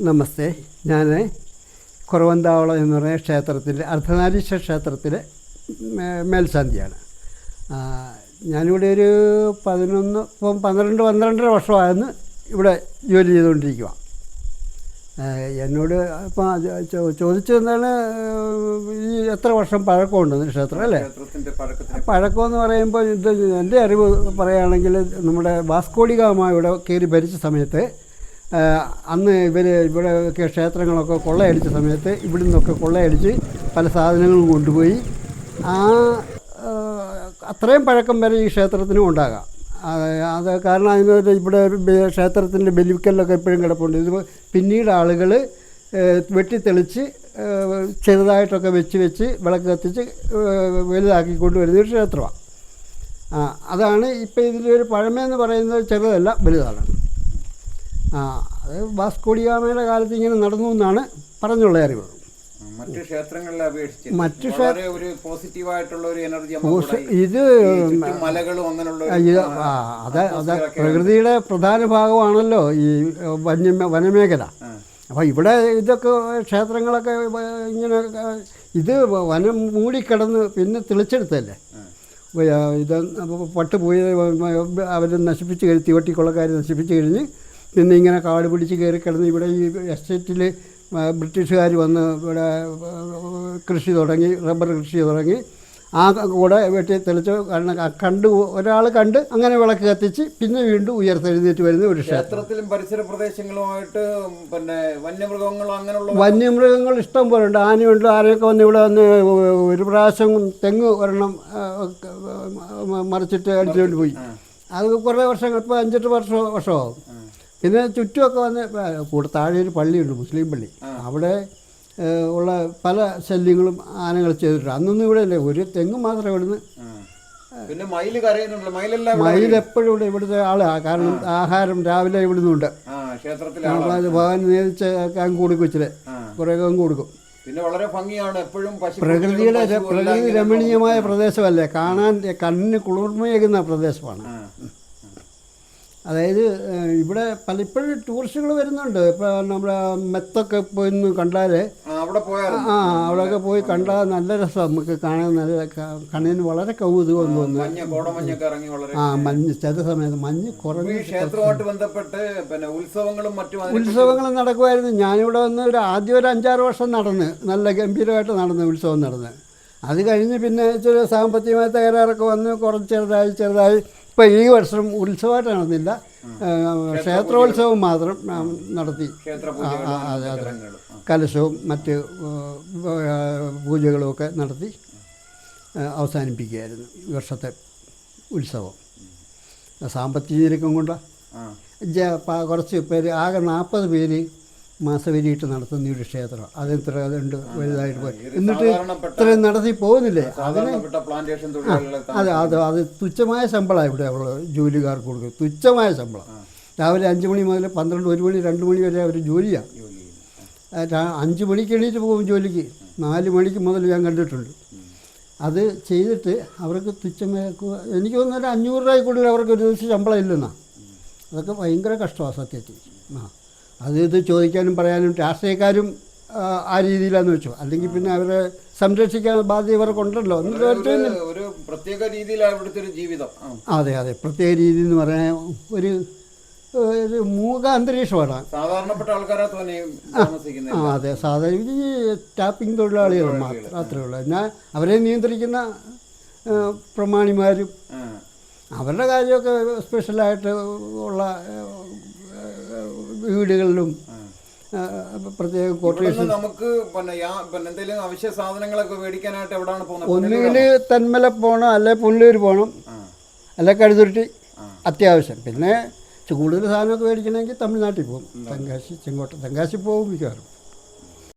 നമസ്തേ. ഞാൻ കുറവന്താവളം എന്ന് പറയുന്ന ക്ഷേത്രത്തിൻ്റെ അർദ്ധനാരീശ്വര ക്ഷേത്രത്തിലെ മേൽശാന്തിയാണ്. ഞാനിവിടെ ഒരു 12 വർഷമായെന്ന് ഇവിടെ ജോലി ചെയ്തുകൊണ്ടിരിക്കുക. എന്നോട് ഇപ്പം ചോദിച്ചതെന്താണ് ഈ എത്ര വർഷം പഴക്കമുണ്ടെന്ന് ക്ഷേത്രം അല്ലേ? പഴക്കമെന്ന് പറയുമ്പോൾ ഇത് എൻ്റെ അറിവ് പറയുകയാണെങ്കിൽ നമ്മുടെ വാസ്കോഡിഗാമ ഇവിടെ കയറി ഭരിച്ച സമയത്ത് അന്ന് ഇവിടെയൊക്കെ ക്ഷേത്രങ്ങളൊക്കെ കൊള്ളയടിച്ച സമയത്ത് ഇവിടെ നിന്നൊക്കെ കൊള്ളയടിച്ച് പല സാധനങ്ങളും കൊണ്ടുപോയി അത്രയും പഴക്കം വരെ ഈ ക്ഷേത്രത്തിനും ഉണ്ടാകാം. അത് കാരണം അതിനൊരു ഇവിടെ ഒരു ക്ഷേത്രത്തിൻ്റെ ബലിക്കല്ലൊക്കെ എപ്പോഴും കിടപ്പുണ്ട്. ഇത് പിന്നീട് ആളുകൾ വെട്ടിത്തെളിച്ച് ചെറുതായിട്ടൊക്കെ വെച്ച് വിളക്ക് കത്തിച്ച് വലുതാക്കിക്കൊണ്ട് വരുന്നൊരു ക്ഷേത്രമാണ്. അതാണ് ഇപ്പോൾ ഇതിലൊരു പഴമയെന്ന് പറയുന്നത് ചെറുതല്ല, വലുതാണ്. അത് വാസ്കോഡിഗാമയുടെ കാലത്ത് ഇങ്ങനെ നടന്നു എന്നാണ് പറഞ്ഞുള്ള അറിവ്. മറ്റു ക്ഷേത്രങ്ങളെ അപേക്ഷിച്ച് ഇത് അത് പ്രകൃതിയുടെ പ്രധാന ഭാഗമാണല്ലോ ഈ വനമേഖല. അപ്പോൾ ഇവിടെ ഇതൊക്കെ ക്ഷേത്രങ്ങളൊക്കെ ഇങ്ങനെ ഇത് വനം മൂടിക്കിടന്ന് പിന്നെ തെളിച്ചെടുത്തല്ലേ. ഇത് പട്ടുപോയി അവർ നശിപ്പിച്ച് കഴിഞ്ഞ് തീവട്ടിക്കൊള്ളക്കാർ നശിപ്പിച്ച് കഴിഞ്ഞ് പിന്നെ ഇങ്ങനെ കാട് പിടിച്ച് കയറി കിടന്ന് ഇവിടെ ഈ എസ്റ്റേറ്റിൽ ബ്രിട്ടീഷുകാർ വന്ന് ഇവിടെ കൃഷി തുടങ്ങി, റബ്ബർ കൃഷി തുടങ്ങി. ആ കൂടെ വെട്ടി തെളിച്ച് ഒരാൾ കണ്ട് അങ്ങനെ വിളക്ക് കത്തിച്ച് പിന്നെ വീണ്ടും ഉയർത്തെഴുന്നേറ്റ് വരുന്ന ഒരു ക്ഷേത്രത്തിലും പരിസര പ്രദേശങ്ങളുമായിട്ട് പിന്നെ വന്യമൃഗങ്ങൾ ഇഷ്ടം പോലെ ഉണ്ട്. ആനയുണ്ട്. ആനയൊക്കെ വന്ന് ഇവിടെ വന്ന് ഒരു പ്രാവശ്യം തെങ്ങ് ഒരെണ്ണം മറിച്ചിട്ട് അടിച്ചുകൊണ്ട് പോയി. അത് കുറേ വർഷങ്ങൾ, ഇപ്പോൾ 5-8 വർഷമാകും. പിന്നെ ചുറ്റുമൊക്കെ വന്ന് താഴെ ഒരു പള്ളിയുണ്ട്, മുസ്ലിം പള്ളി. അവിടെ ഉള്ള പല ശല്യങ്ങളും ആനകൾ ചെയ്തിട്ടുണ്ട്. അന്നൊന്നും ഇവിടെ അല്ലേ, ഒരു തെങ്ങ് മാത്രമേ ഇവിടുന്ന്. മയിൽ എപ്പോഴും ഇവിടെ ഇവിടുത്തെ ആളാണ്. കാരണം ആഹാരം രാവിലെ ഇവിടുന്നുണ്ട്. ഭഗവാൻ നേരിച്ച് കൊടുക്കും, കുറേ അങ്ങ് കൊടുക്കും. പിന്നെ വളരെ ഭംഗിയാണ് എപ്പോഴും. പ്രകൃതി രമണീയമായ പ്രദേശമല്ലേ, കാണാൻ കണ്ണിന് കുളിർമയേകുന്ന പ്രദേശമാണ്. അതായത് ഇവിടെ പലപ്പോഴും ടൂറിസ്റ്റുകൾ വരുന്നുണ്ട്. ഇപ്പോൾ നമ്മുടെ മെത്തൊക്കെ പോയിന്ന് കണ്ടാൽ അവിടെയൊക്കെ പോയി കണ്ടാൽ നല്ല രസം, നമുക്ക് കാണാൻ നല്ല കണ്ണിന് വളരെ കൗതുകം തോന്നുന്നു. മഞ്ഞ് ചില സമയത്ത് മഞ്ഞ് കുറഞ്ഞ ഉത്സവങ്ങളും നടക്കുമായിരുന്നു. ഞാനിവിടെ വന്ന് ആദ്യം ഒരു 5-6 വർഷം നടന്ന് നല്ല ഗംഭീരമായിട്ട് ഉത്സവം നടന്ന്. അത് കഴിഞ്ഞ് പിന്നെ ചില സാമ്പത്തികമായ തകരാറൊക്കെ വന്ന് കുറച്ച് ചെറുതായി ഇപ്പം ഈ വർഷം ഉത്സവമായിട്ട് നടന്നില്ല, ക്ഷേത്രോത്സവം മാത്രം നടത്തി. അതെ, കലശവും മറ്റ് പൂജകളുമൊക്കെ നടത്തി അവസാനിപ്പിക്കുകയായിരുന്നു ഈ വർഷത്തെ ഉത്സവം. സാമ്പത്തിക ഞെരുക്കം കൊണ്ട് കുറച്ച് പേര്, ആകെ 40 പേര് മാസവരിയിട്ട് നടത്തുന്ന ഒരു ക്ഷേത്രം. അതിത്ര അതുണ്ട് വലുതായിട്ട് പോയി. എന്നിട്ട് ഇത്രയും നടത്തി പോകുന്നില്ലേ, അതിന് അത് തുച്ഛമായ ശമ്പളമാണ് ഇവിടെ ഉള്ള ജോലിക്കാർക്ക് കൊടുക്കുക. തുച്ഛമായ ശമ്പളം. രാവിലെ 5 മണി മുതൽ 12, 1 മണി, 2 മണി വരെ അവർ ജോലിയാണ്. 5 മണിക്ക് എണീറ്റ് പോകും ജോലിക്ക്. 4 മണിക്ക് മുതൽ ഞാൻ കണ്ടിട്ടുണ്ട്. അത് ചെയ്തിട്ട് അവർക്ക് തുച്ഛമായ, എനിക്ക് തോന്നുന്നു ഒരു 500 രൂപ കൂടുതൽ അവർക്ക് ഒരു ദിവസം ശമ്പളം ഇല്ലെന്നാണ്. അതൊക്കെ ഭയങ്കര കഷ്ടമാണ് സത്യത്തിൽ. ഇത് ചോദിക്കാനും പറയാനും രാഷ്ട്രീയക്കാരും ആ രീതിയിലാന്ന് വെച്ചു. അല്ലെങ്കിൽ പിന്നെ അവരെ സംരക്ഷിക്കാൻ ബാധ്യത ഇവർക്കുണ്ടല്ലോ. ഒരു പ്രത്യേക രീതിയിലാണ് ഇവിടുത്തെ ഒരു ജീവിതം. അതെ, പ്രത്യേക രീതി എന്ന് പറയാൻ ഒരു മൂക അന്തരീക്ഷമാണ്. സാധാരണപ്പെട്ട ആൾക്കാരെ അതെ, സാധാരണ ഈ ടാപ്പിംഗ് തൊഴിലാളികൾ മാത്രമേ ഉള്ളൂ. എന്നാൽ അവരെ നിയന്ത്രിക്കുന്ന പ്രമാണിമാരും അവരുടെ കാര്യമൊക്കെ സ്പെഷ്യലായിട്ട് ഉള്ള വീടുകളിലും പ്രത്യേക കോട്ടേഴ്സ്. നമുക്ക് എന്തെങ്കിലും അവശ്യ സാധനങ്ങളൊക്കെ മേടിക്കാനായിട്ട് എവിടെയാണ് പോകുന്നത്? ഒന്നുകിൽ തെന്മല പോകണം, അല്ലെ പുല്ലൂർ പോകണം, അല്ലെ കഴുതുരുട്ടി അത്യാവശ്യം. പിന്നെ കൂടുതൽ സാധനമൊക്കെ മേടിക്കണമെങ്കിൽ തമിഴ്നാട്ടിൽ പോകും. തെങ്കാശി പോകും മിക്കവാറും.